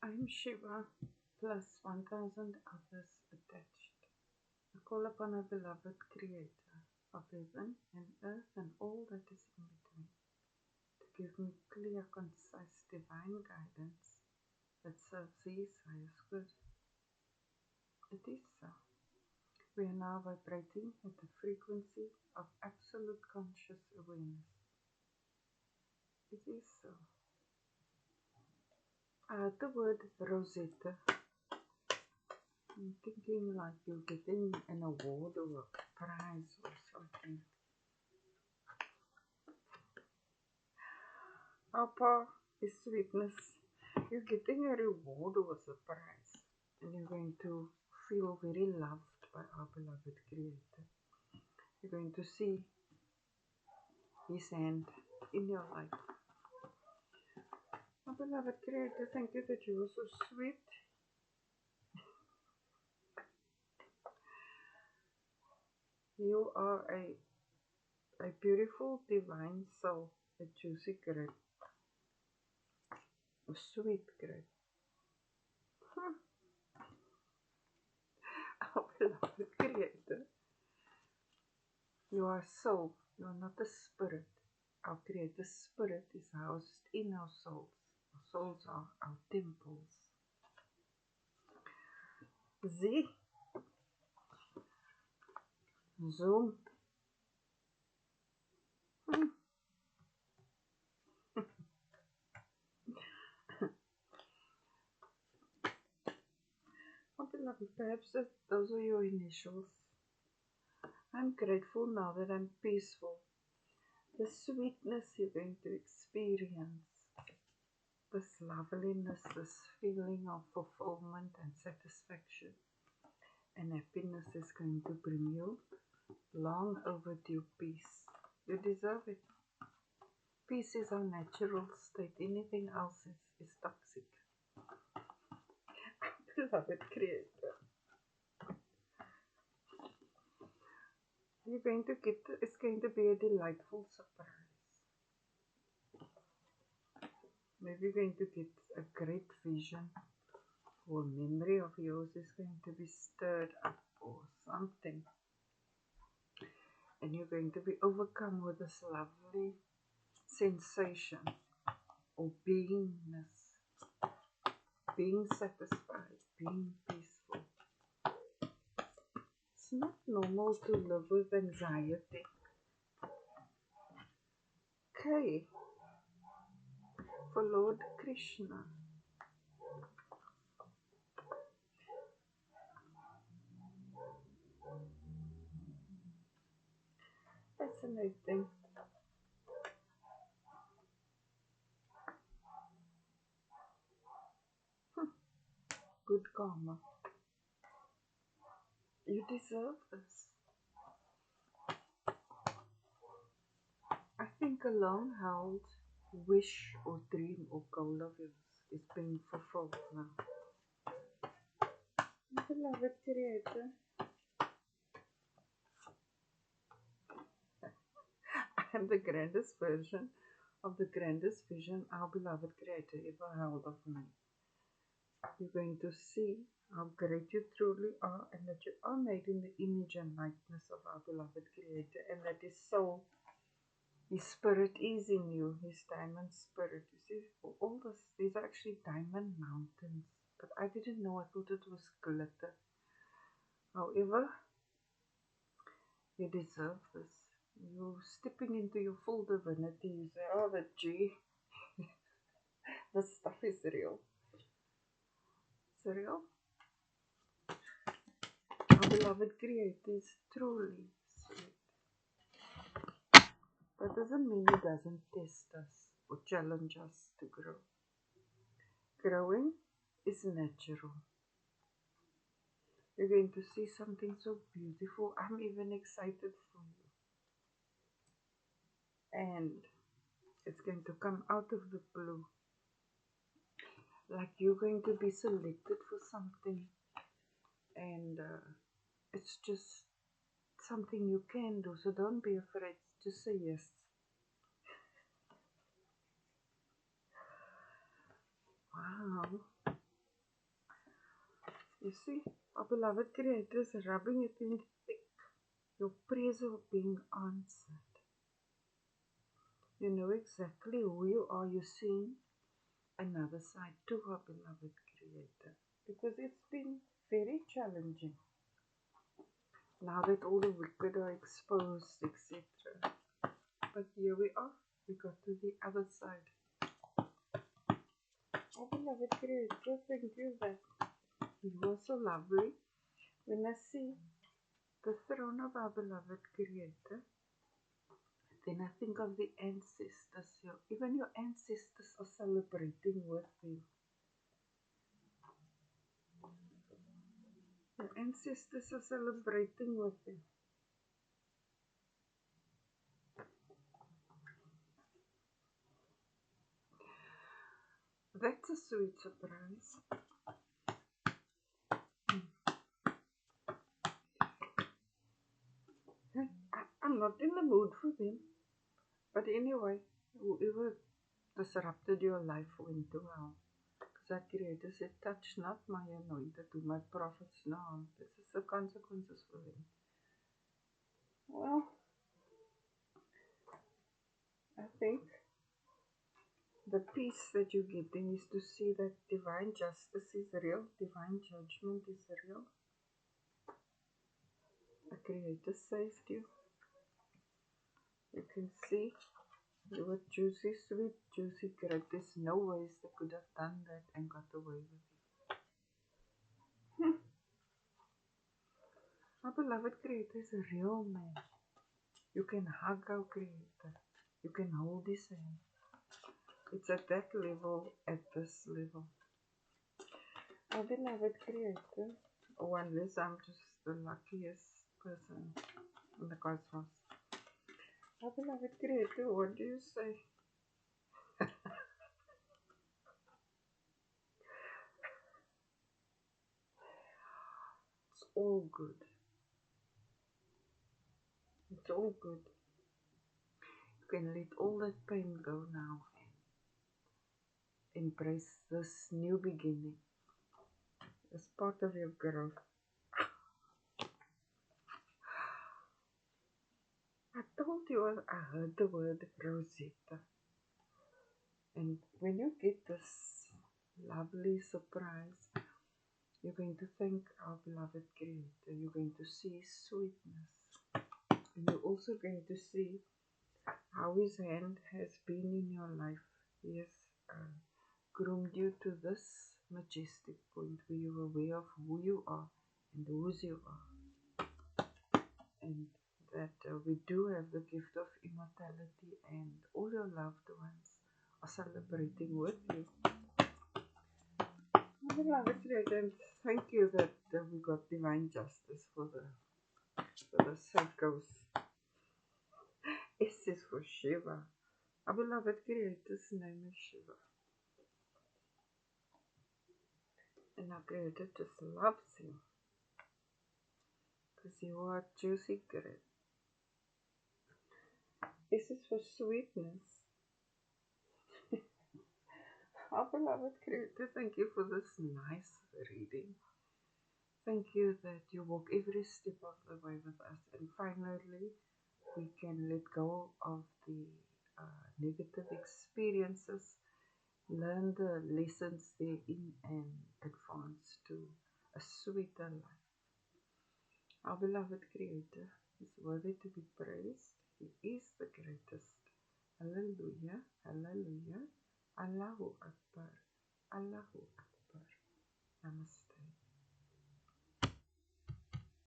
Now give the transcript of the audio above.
I'm Shiva, plus 1,000 others attached. I call upon our beloved Creator of heaven and earth and all that is in between to give me clear, concise, divine guidance that serves His highest good. It is so. We are now vibrating at the frequency of absolute conscious awareness. It is so. I heard the word Rosetta. I'm thinking like you're getting an award or a prize or something. Papa is sweetness. You're getting a reward or a surprise, and you're going to feel very loved by our beloved Creator. You're going to see His hand in your life. Our beloved Creator, thank you that you are so sweet. You are a beautiful divine soul, a juicy grape, a sweet grape. Our beloved Creator, you are soul, you are not a spirit. Our Creator's spirit is housed in our souls. Our souls are our temples. Z. Zoom. Oh, beloved, perhaps those are your initials. I'm grateful now that I'm peaceful. The sweetness you're going to experience, this loveliness, this feeling of fulfillment and satisfaction and happiness is going to bring you long overdue peace. You deserve it. Peace is our natural state. Anything else is toxic. Beloved Creator, you're going to get, it's going to be a delightful surprise. Maybe you're going to get a great vision, or a memory of yours is going to be stirred up, or something. And you're going to be overcome with this lovely sensation or beingness, being satisfied, being peaceful. It's not normal to live with anxiety. K for Lord Krishna. Fascinating. Good karma. You deserve this. I think a long held wish or dream or goal of yours is being fulfilled now. Beloved Creator, I am the grandest version of the grandest vision our beloved Creator ever held of me. You're going to see how great you truly are and that you are made in the image and likeness of our beloved Creator, and that His soul, His spirit is in you, His diamond spirit. You see, all this, these are actually diamond mountains, but I didn't know, I thought it was glitter. However, you deserve this. You're stepping into your full divinity. You say, oh, the G, this stuff is real. It's real. Our beloved Creator is truly sweet. That doesn't mean He doesn't test us or challenge us to grow. Growing is natural. You're going to see something so beautiful. I'm even excited for you. And it's going to come out of the blue. Like you're going to be selected for something. And it's just something you can do. So don't be afraid. Just say yes. Wow. You see, our beloved Creator is rubbing it in thick. Your prayers are being answered. You know exactly who you are. You're seeing another side to our beloved Creator. Because it's been very challenging. Now that all the wicked are exposed, etc. But here we are. We got to the other side. Oh, beloved Creator, thank you that you are so lovely. When I see the throne of our beloved Creator, then I think of the ancestors. Even your ancestors are celebrating with you. Your ancestors are celebrating with you. That's a sweet surprise. I'm not in the mood for them. But anyway, whoever disrupted your life went to hell. Because our Creator said, touch not my anointed, do my prophets no harm. This is the consequences for them. Well, I think the peace that you're getting is to see that divine justice is real, divine judgment is real. The Creator saved you. You can see you were juicy, sweet, juicy great. There's no ways they could have done that and got away with it. Our beloved Creator is a real man. You can hug our Creator. You can hold his hand. It's at that level, at this level. Our beloved Creator, or unless I'm just the luckiest person in the cosmos. Our beloved Creator, what do you say? It's all good. It's all good. You can let all that pain go now and embrace this new beginning as part of your growth. I told you I heard the word Rosetta. And when you get this lovely surprise, you're going to thank our beloved Creator. You're going to see sweetness. And you're also going to see how His hand has been in your life. He has groomed you to this majestic point where you're aware of who you are and whose you are. And that we do have the gift of immortality, and all your loved ones are celebrating with you. Beloved Creator, thank you that we got divine justice for the psychos. S is for Shiva. Our beloved Creator's name is Shiva. And our Creator just loves you. Because you are juicy great. This is for sweetness. Our beloved Creator, thank you for this nice reading. Thank you that you walk every step of the way with us. And finally, we can let go of the negative experiences, learn the lessons therein, and advance to a sweeter life. Our beloved Creator is worthy to be praised. He is the greatest. Hallelujah, hallelujah, Allahu Akbar, Allahu Akbar.